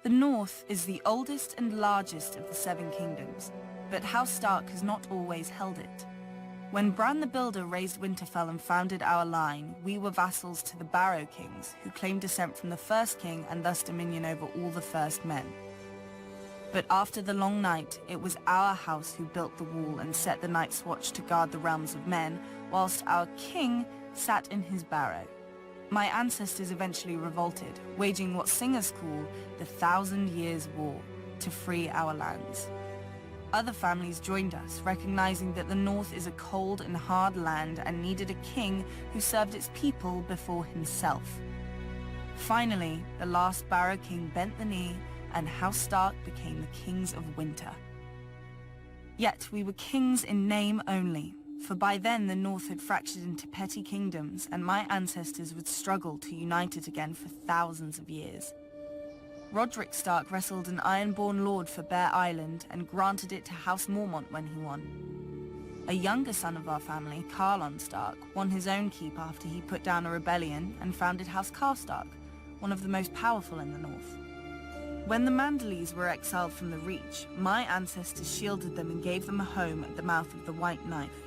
The North is the oldest and largest of the Seven Kingdoms, but House Stark has not always held it. When Bran the Builder raised Winterfell and founded our line, we were vassals to the Barrow Kings, who claimed descent from the First King and thus dominion over all the First Men. But after the Long Night, it was our house who built the wall and set the Night's Watch to guard the realms of men, whilst our king sat in his barrow. My ancestors eventually revolted, waging what singers call the 1,000 Years' War, to free our lands. Other families joined us, recognizing that the North is a cold and hard land and needed a king who served its people before himself. Finally, the last Barrow King bent the knee, and House Stark became the Kings of Winter. Yet we were kings in name only, for by then the North had fractured into petty kingdoms, and my ancestors would struggle to unite it again for thousands of years. Roderick Stark wrestled an Ironborn lord for Bear Island and granted it to House Mormont when he won. A younger son of our family, Carlon Stark, won his own keep after he put down a rebellion and founded House Karstark, one of the most powerful in the North. When the Manderleys were exiled from the Reach, my ancestors shielded them and gave them a home at the mouth of the White Knife,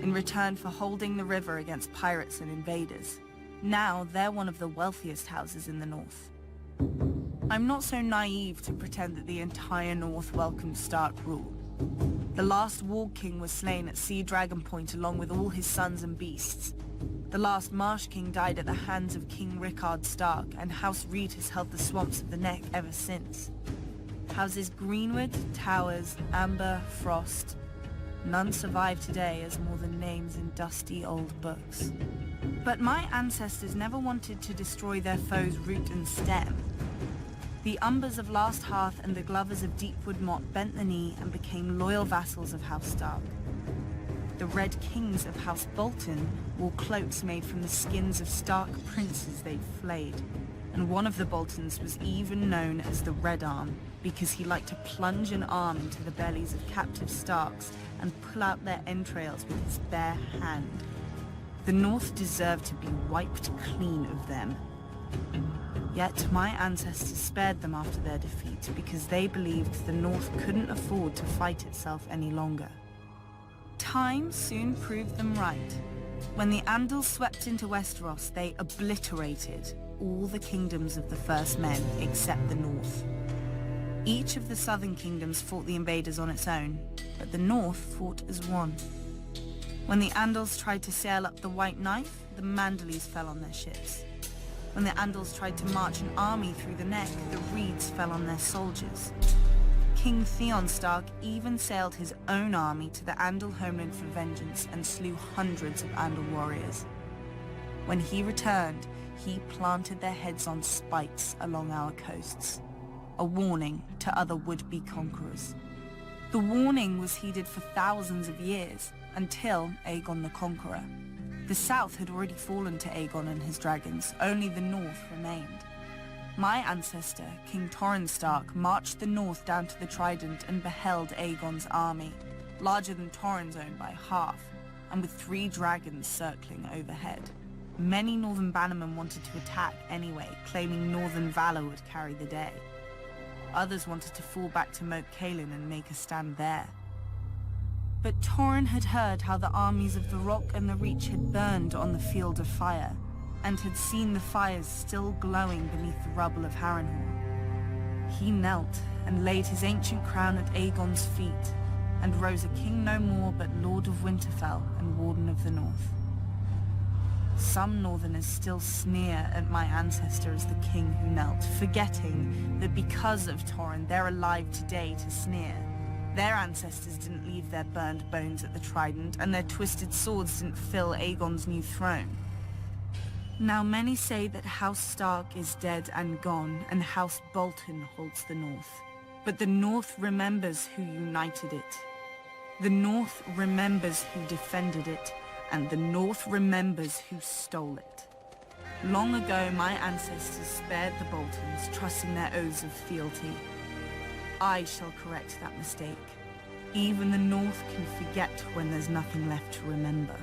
in return for holding the river against pirates and invaders. Now they're one of the wealthiest houses in the North. I'm not so naive to pretend that the entire North welcomed Stark rule. The last Warg King was slain at Sea Dragon Point along with all his sons and beasts. The last Marsh King died at the hands of King Rickard Stark, and House Reed has held the swamps of the Neck ever since. Houses Greenwood, Towers, Amber, Frost. None survive today as more than names in dusty old books. But my ancestors never wanted to destroy their foes' root and stem. The Umbers of Last Hearth and the Glovers of Deepwood Motte bent the knee and became loyal vassals of House Stark. The Red Kings of House Bolton wore cloaks made from the skins of Stark princes they'd flayed, and one of the Boltons was even known as the Red Arm because he liked to plunge an arm into the bellies of captive Starks and pull out their entrails with his bare hand. The North deserved to be wiped clean of them. Yet my ancestors spared them after their defeat because they believed the North couldn't afford to fight itself any longer. Time soon proved them right. When the Andals swept into Westeros, they obliterated all the kingdoms of the First Men except the North. Each of the southern kingdoms fought the invaders on its own, but the North fought as one. When the Andals tried to sail up the White Knife, the Manderleys fell on their ships. When the Andals tried to march an army through the Neck, the Reeds fell on their soldiers. King Theon Stark even sailed his own army to the Andal homeland for vengeance and slew hundreds of Andal warriors. When he returned, he planted their heads on spikes along our coasts, a warning to other would-be conquerors. The warning was heeded for thousands of years, until Aegon the Conqueror. The south had already fallen to Aegon and his dragons, only the north remained. My ancestor, King Torrhen Stark, marched the north down to the Trident and beheld Aegon's army, larger than Torrhen's own by half, and with 3 dragons circling overhead. Many northern bannermen wanted to attack anyway, claiming northern valor would carry the day. Others wanted to fall back to Moat Cailin and make a stand there. But Torrhen had heard how the armies of the Rock and the Reach had burned on the Field of Fire, and had seen the fires still glowing beneath the rubble of Harrenhal. He knelt and laid his ancient crown at Aegon's feet, and rose a king no more but Lord of Winterfell and Warden of the North. Some Northerners still sneer at my ancestor as the king who knelt, forgetting that because of Torrhen they're alive today to sneer. Their ancestors didn't leave their burned bones at the Trident, and their twisted swords didn't fill Aegon's new throne. Now many say that House Stark is dead and gone, and House Bolton holds the North. But the North remembers who united it. The North remembers who defended it, and the North remembers who stole it. Long ago, my ancestors spared the Boltons, trusting their oaths of fealty. I shall correct that mistake. Even the North can forget when there's nothing left to remember.